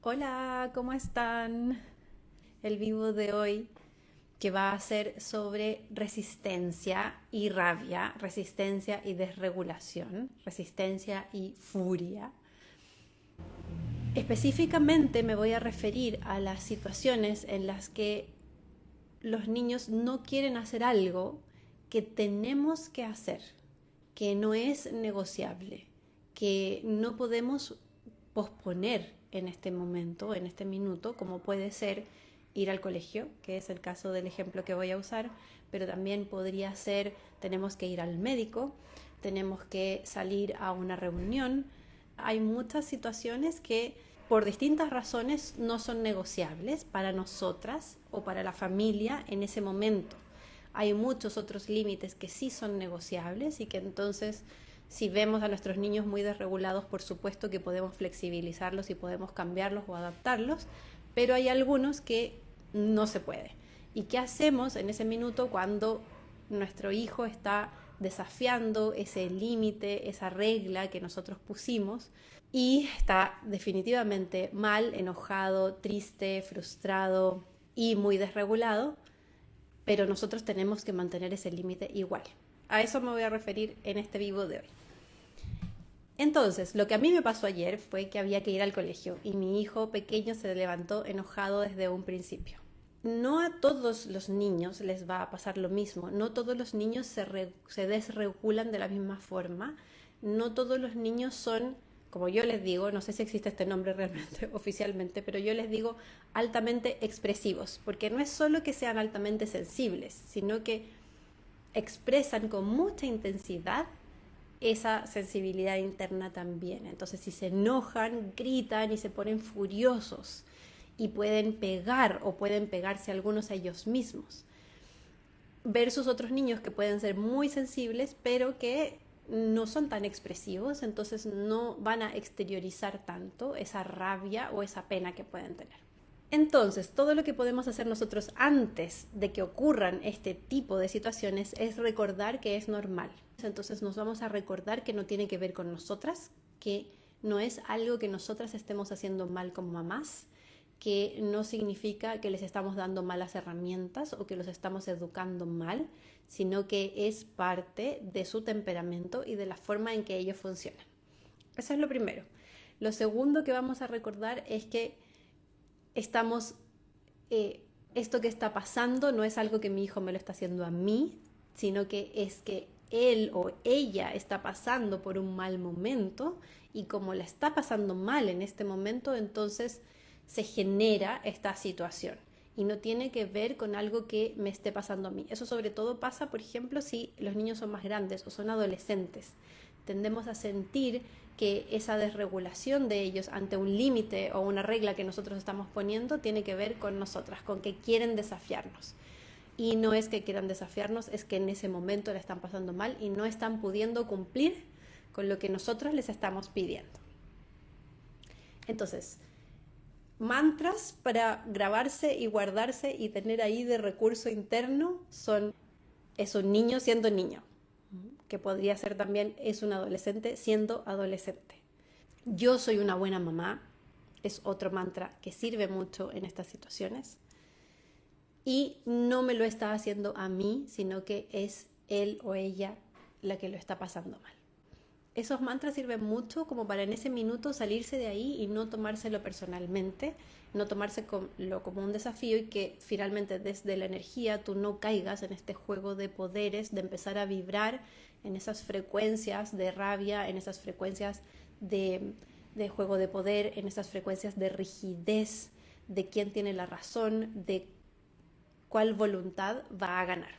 Hola, ¿cómo están? El vivo de hoy que va a ser sobre resistencia y rabia, resistencia y desregulación, resistencia y furia. Específicamente me voy a referir a las situaciones en las que los niños no quieren hacer algo que tenemos que hacer, que no es negociable, que no podemos posponer en este momento, en este minuto, como puede ser ir al colegio, que es el caso del ejemplo que voy a usar, pero también podría ser tenemos que ir al médico, tenemos que salir a una reunión. Hay muchas situaciones que por distintas razones no son negociables para nosotras o para la familia en ese momento. Hay muchos otros límites que sí son negociables y que entonces si vemos a nuestros niños muy desregulados, por supuesto que podemos flexibilizarlos y podemos cambiarlos o adaptarlos, pero hay algunos que no se puede. ¿Y qué hacemos en ese minuto cuando nuestro hijo está desafiando ese límite, esa regla que nosotros pusimos y está definitivamente mal, enojado, triste, frustrado y muy desregulado? Pero nosotros tenemos que mantener ese límite igual. A eso me voy a referir en este vivo de hoy. Entonces, lo que a mí me pasó ayer fue que había que ir al colegio y mi hijo pequeño se levantó enojado desde un principio. No a todos los niños les va a pasar lo mismo, no todos los niños se desregulan de la misma forma, no todos los niños son, como yo les digo, no sé si existe este nombre realmente oficialmente, pero yo les digo altamente expresivos, porque no es solo que sean altamente sensibles, sino que expresan con mucha intensidad esa sensibilidad interna también. Entonces, si se enojan, gritan y se ponen furiosos y pueden pegar o pueden pegarse algunos a ellos mismos. Versus otros niños que pueden ser muy sensibles, pero que no son tan expresivos, entonces no van a exteriorizar tanto esa rabia o esa pena que pueden tener. Entonces, todo lo que podemos hacer nosotros antes de que ocurran este tipo de situaciones es recordar que es normal. Entonces nos vamos a recordar que no tiene que ver con nosotras, que no es algo que nosotras estemos haciendo mal como mamás, que no significa que les estamos dando malas herramientas o que los estamos educando mal, sino que es parte de su temperamento y de la forma en que ellos funcionan. Eso es lo primero. Lo segundo que vamos a recordar es que estamos, esto que está pasando no es algo que mi hijo me lo está haciendo a mí, sino que es que él o ella está pasando por un mal momento y como la está pasando mal en este momento, entonces se genera esta situación y no tiene que ver con algo que me esté pasando a mí. Eso sobre todo pasa, por ejemplo, si los niños son más grandes o son adolescentes. Tendemos a sentir que esa desregulación de ellos ante un límite o una regla que nosotros estamos poniendo tiene que ver con nosotras, con que quieren desafiarnos. Y no es que quieran desafiarnos, es que en ese momento la están pasando mal y no están pudiendo cumplir con lo que nosotros les estamos pidiendo. Entonces, mantras para grabarse y guardarse y tener ahí de recurso interno son: es un niño siendo niño, que podría ser también es un adolescente siendo adolescente. Yo soy una buena mamá, es otro mantra que sirve mucho en estas situaciones. Y no me lo está haciendo a mí, sino que es él o ella la que lo está pasando mal. Esos mantras sirven mucho como para en ese minuto salirse de ahí y no tomárselo personalmente, no tomárselo como un desafío y que finalmente desde la energía tú no caigas en este juego de poderes, de empezar a vibrar en esas frecuencias de rabia, en esas frecuencias de juego de poder, en esas frecuencias de rigidez, de quién tiene la razón, de cuál voluntad va a ganar.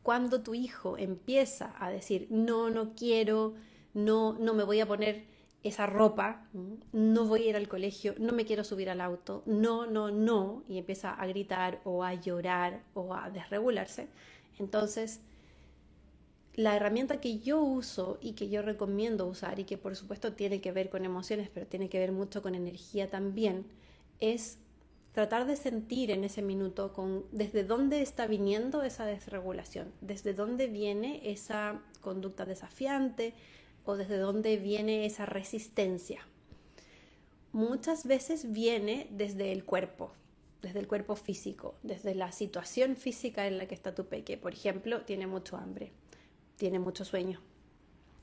Cuando tu hijo empieza a decir no, no quiero, no, no me voy a poner esa ropa, no voy a ir al colegio, no me quiero subir al auto, no, no, no, y empieza a gritar o a llorar o a desregularse, entonces la herramienta que yo uso y que yo recomiendo usar y que por supuesto tiene que ver con emociones, pero tiene que ver mucho con energía también, es tratar de sentir en ese minuto desde dónde está viniendo esa desregulación, desde dónde viene esa conducta desafiante o desde dónde viene esa resistencia. muchas veces viene desde el cuerpo físico, desde la situación física en la que está tu peque. Por ejemplo, tiene mucho hambre, tiene mucho sueño,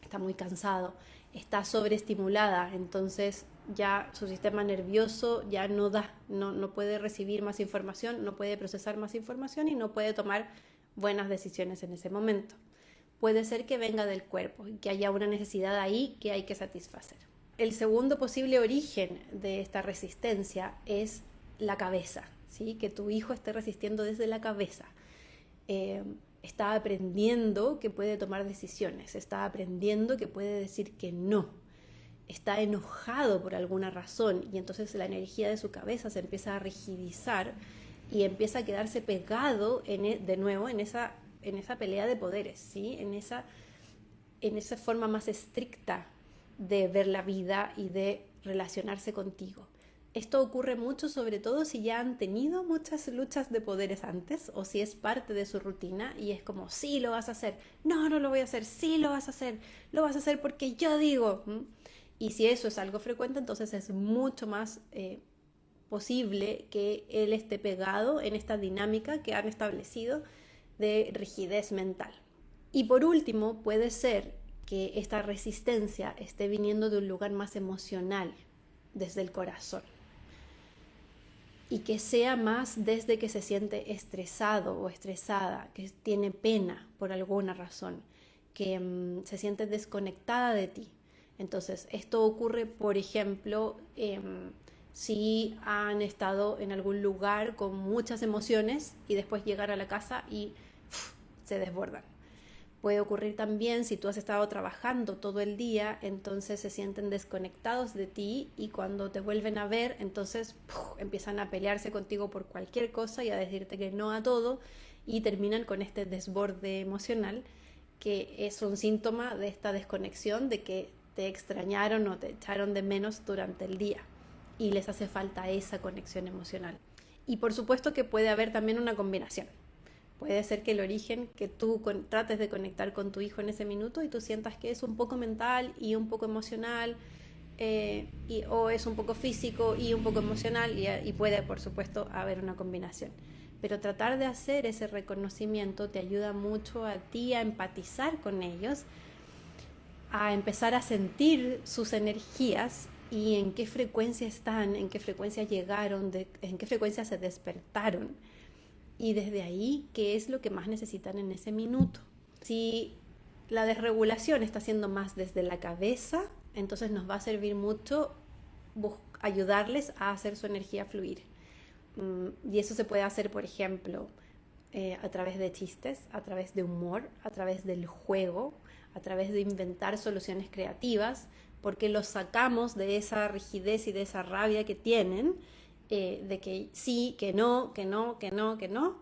está muy cansado, está sobreestimulada, entonces ya su sistema nervioso ya no puede recibir más información, no puede procesar más información y no puede tomar buenas decisiones en ese momento. Puede ser que venga del cuerpo y que haya una necesidad ahí que hay que satisfacer. El segundo posible origen de esta resistencia es la cabeza, ¿sí? Que tu hijo esté resistiendo desde la cabeza. Está aprendiendo que puede tomar decisiones, está aprendiendo que puede decir que no, está enojado por alguna razón y entonces la energía de su cabeza se empieza a rigidizar y empieza a quedarse pegado de nuevo en esa pelea de poderes, ¿sí? en esa forma más estricta de ver la vida y de relacionarse contigo. Esto ocurre mucho, sobre todo si ya han tenido muchas luchas de poderes antes o si es parte de su rutina y es como, sí, lo vas a hacer, no, no lo voy a hacer, sí, lo vas a hacer porque yo digo. Y si eso es algo frecuente, entonces es mucho más posible que él esté pegado en esta dinámica que han establecido de rigidez mental. Y por último, puede ser que esta resistencia esté viniendo de un lugar más emocional, desde el corazón. Y que sea más desde que se siente estresado o estresada, que tiene pena por alguna razón, que se siente desconectada de ti. Entonces, esto ocurre, por ejemplo, si han estado en algún lugar con muchas emociones y después llegar a la casa y se desbordan. Puede ocurrir también si tú has estado trabajando todo el día, entonces se sienten desconectados de ti y cuando te vuelven a ver, entonces empiezan a pelearse contigo por cualquier cosa y a decirte que no a todo y terminan con este desborde emocional que es un síntoma de esta desconexión, de que te extrañaron o te echaron de menos durante el día y les hace falta esa conexión emocional. Y por supuesto que puede haber también una combinación. Puede ser que el origen, que tú trates de conectar con tu hijo en ese minuto y tú sientas que es un poco mental y un poco emocional, o es un poco físico y un poco emocional, y puede, por supuesto, haber una combinación. Pero tratar de hacer ese reconocimiento te ayuda mucho a ti a empatizar con ellos, a empezar a sentir sus energías y en qué frecuencia están, en qué frecuencia llegaron, en qué frecuencia se despertaron. Y desde ahí, ¿qué es lo que más necesitan en ese minuto? Si la desregulación está siendo más desde la cabeza, entonces nos va a servir mucho ayudarles a hacer su energía fluir. Y eso se puede hacer, por ejemplo, a través de chistes, a través de humor, a través del juego, a través de inventar soluciones creativas, porque los sacamos de esa rigidez y de esa rabia que tienen, de que sí, que no, que no, que no, que no,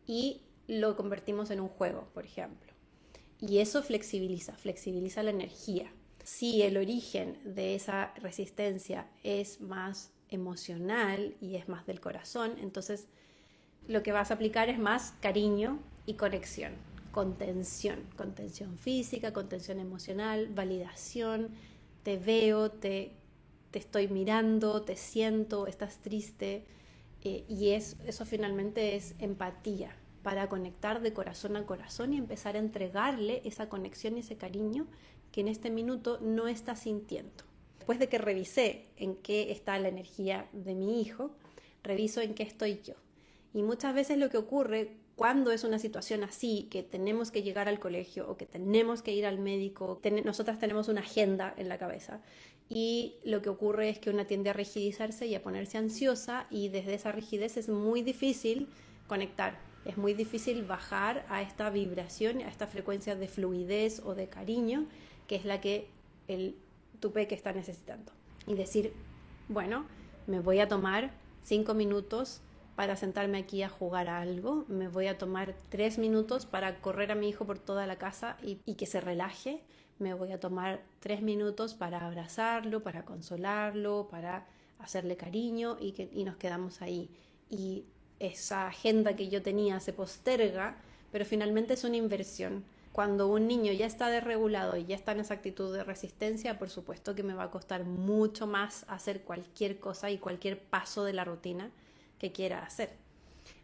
y lo convertimos en un juego, por ejemplo. Y eso flexibiliza la energía. Si el origen de esa resistencia es más emocional y es más del corazón, entonces lo que vas a aplicar es más cariño y conexión, contención física, contención emocional, validación, te veo, te estoy mirando, te siento, estás triste, y eso finalmente es empatía para conectar de corazón a corazón y empezar a entregarle esa conexión y ese cariño que en este minuto no está sintiendo. Después de que revisé en qué está la energía de mi hijo, reviso en qué estoy yo. Y muchas veces lo que ocurre cuando es una situación así, que tenemos que llegar al colegio o que tenemos que ir al médico, nosotras tenemos una agenda en la cabeza y lo que ocurre es que una tiende a rigidizarse y a ponerse ansiosa y desde esa rigidez es muy difícil conectar, es muy difícil bajar a esta vibración, a esta frecuencia de fluidez o de cariño que es la que tu peque está necesitando. Y decir, bueno, me voy a tomar 5 minutos para sentarme aquí a jugar a algo, me voy a tomar 3 minutos para correr a mi hijo por toda la casa y que se relaje, me voy a tomar 3 minutos para abrazarlo, para consolarlo, para hacerle cariño y nos quedamos ahí. Y esa agenda que yo tenía se posterga, pero finalmente es una inversión Cuando un niño ya está desregulado y ya está en esa actitud de resistencia, por supuesto que me va a costar mucho más hacer cualquier cosa y cualquier paso de la rutina que quiera hacer.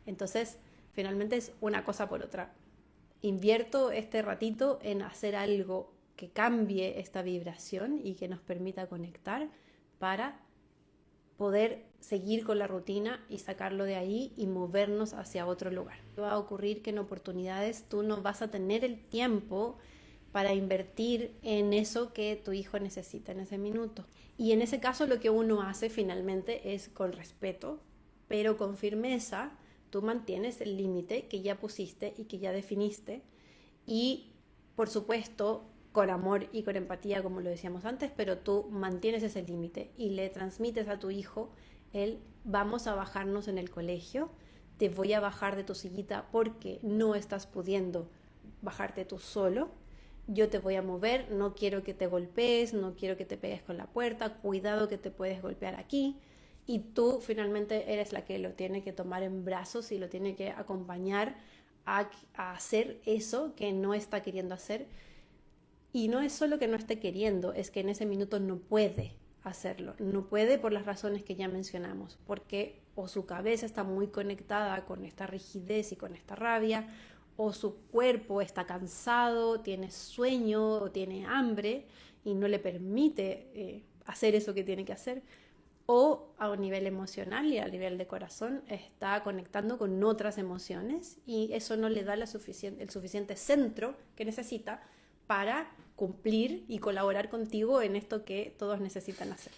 Entonces, finalmente es una cosa por otra. Invierto este ratito en hacer algo que cambie esta vibración y que nos permita conectar para poder seguir con la rutina y sacarlo de ahí y movernos hacia otro lugar. Va a ocurrir que en oportunidades tú no vas a tener el tiempo para invertir en eso que tu hijo necesita en ese minuto. Y en ese caso lo que uno hace finalmente es con respeto, pero con firmeza. Tú mantienes el límite que ya pusiste y que ya definiste y, por supuesto, con amor y con empatía, como lo decíamos antes, pero tú mantienes ese límite y le transmites a tu hijo el vamos a bajarnos en el colegio, te voy a bajar de tu sillita porque no estás pudiendo bajarte tú solo, yo te voy a mover, no quiero que te golpees, no quiero que te pegues con la puerta, cuidado que te puedes golpear aquí. Y tú finalmente eres la que lo tiene que tomar en brazos y lo tiene que acompañar a hacer eso que no está queriendo hacer. Y no es solo que no esté queriendo, es que en ese minuto no puede hacerlo. No puede por las razones que ya mencionamos, porque o su cabeza está muy conectada con esta rigidez y con esta rabia, o su cuerpo está cansado, tiene sueño o tiene hambre y no le permite hacer eso que tiene que hacer. O a un nivel emocional y a nivel de corazón está conectando con otras emociones y eso no le da el suficiente centro que necesita para cumplir y colaborar contigo en esto que todos necesitan hacer.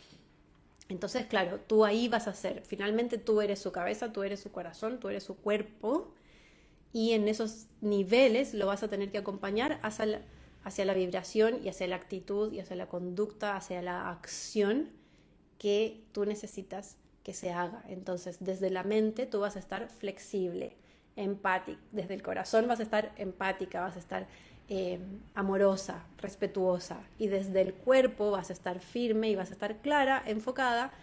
Entonces, claro, tú ahí vas a ser, finalmente tú eres su cabeza, tú eres su corazón, tú eres su cuerpo y en esos niveles lo vas a tener que acompañar hacia la vibración y hacia la actitud y hacia la conducta, hacia la acción que tú necesitas que se haga. Entonces, desde la mente tú vas a estar flexible, empática, desde el corazón vas a estar empática, vas a estar amorosa, respetuosa, y desde el cuerpo vas a estar firme y vas a estar clara, enfocada,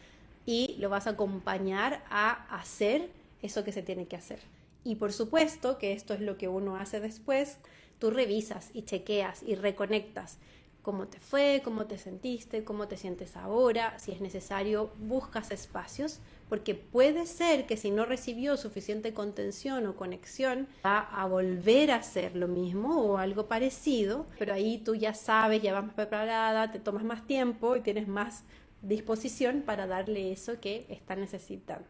y lo vas a acompañar a hacer eso que se tiene que hacer. Y por supuesto que esto es lo que uno hace después, tú revisas y chequeas y reconectas cómo te fue, cómo te sentiste, cómo te sientes ahora, si es necesario, buscas espacios, porque puede ser que si no recibió suficiente contención o conexión, va a volver a hacer lo mismo o algo parecido, pero ahí tú ya sabes, ya vas más preparada, te tomas más tiempo y tienes más disposición para darle eso que está necesitando.